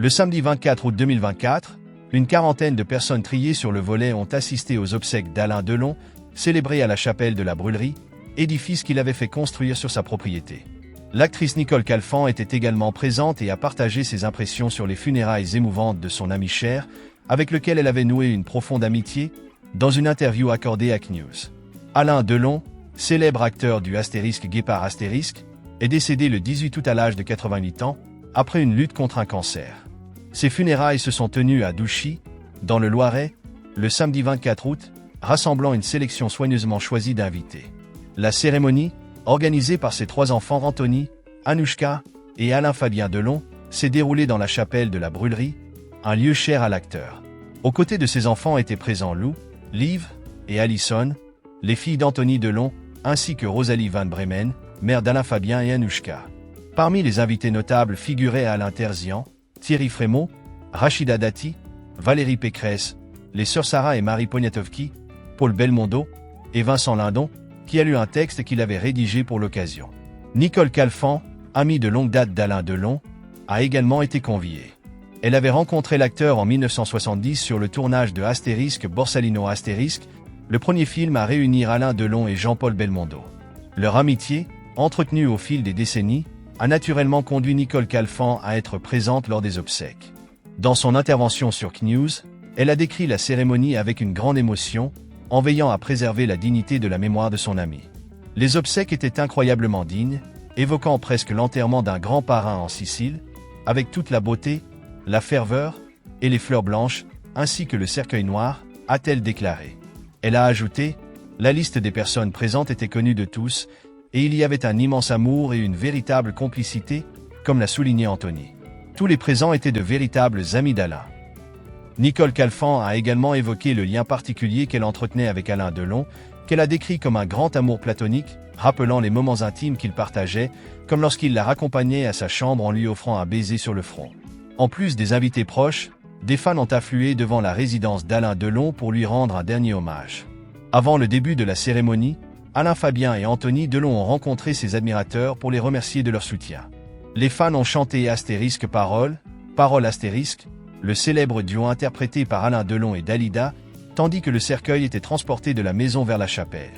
Le samedi 24 août 2024, une quarantaine de personnes triées sur le volet ont assisté aux obsèques d'Alain Delon, célébré à la chapelle de la Brûlerie, édifice qu'il avait fait construire sur sa propriété. L'actrice Nicole Calfan était également présente et a partagé ses impressions sur les funérailles émouvantes de son ami cher, avec lequel elle avait noué une profonde amitié, dans une interview accordée à CNews. Alain Delon, célèbre acteur du Astérisque Guépard Astérisque, est décédé le 18 août à l'âge de 88 ans, après une lutte contre un cancer. Ses funérailles se sont tenues à Douchy, dans le Loiret, le samedi 24 août, rassemblant une sélection soigneusement choisie d'invités. La cérémonie, organisée par ses trois enfants Anthony, Anouchka et Alain Fabien Delon, s'est déroulée dans la chapelle de la Brûlerie, un lieu cher à l'acteur. Aux côtés de ses enfants étaient présents Lou, Liv et Alison, les filles d'Anthony Delon, ainsi que Rosalie Van Bremen, mère d'Alain Fabien et Anouchka. Parmi les invités notables figuraient Alain Terzian, Thierry Frémaux, Rachida Dati, Valérie Pécresse, les sœurs Sarah et Marie Poniatowski, Paul Belmondo et Vincent Lindon, qui a lu un texte qu'il avait rédigé pour l'occasion. Nicole Calfan, amie de longue date d'Alain Delon, a également été conviée. Elle avait rencontré l'acteur en 1970 sur le tournage de Astérisque Borsalino Astérisque, le premier film à réunir Alain Delon et Jean-Paul Belmondo. Leur amitié, entretenue au fil des décennies, a naturellement conduit Nicole Calfan à être présente lors des obsèques. Dans son intervention sur CNews, elle a décrit la cérémonie avec une grande émotion, en veillant à préserver la dignité de la mémoire de son ami. Les obsèques étaient incroyablement dignes, évoquant presque l'enterrement d'un grand parrain en Sicile, avec toute la beauté, la ferveur et les fleurs blanches, ainsi que le cercueil noir, a-t-elle déclaré. Elle a ajouté, la liste des personnes présentes était connue de tous, et il y avait un immense amour et une véritable complicité, comme l'a souligné Anthony. Tous les présents étaient de véritables amis d'Alain. Nicole Calfan a également évoqué le lien particulier qu'elle entretenait avec Alain Delon, qu'elle a décrit comme un grand amour platonique, rappelant les moments intimes qu'ils partageaient, comme lorsqu'il la raccompagnait à sa chambre en lui offrant un baiser sur le front. En plus des invités proches, des fans ont afflué devant la résidence d'Alain Delon pour lui rendre un dernier hommage. Avant le début de la cérémonie, Alain Fabien et Anthony Delon ont rencontré ses admirateurs pour les remercier de leur soutien. Les fans ont chanté Astérisque Parole, Parole Astérisque, le célèbre duo interprété par Alain Delon et Dalida, tandis que le cercueil était transporté de la maison vers la chapelle.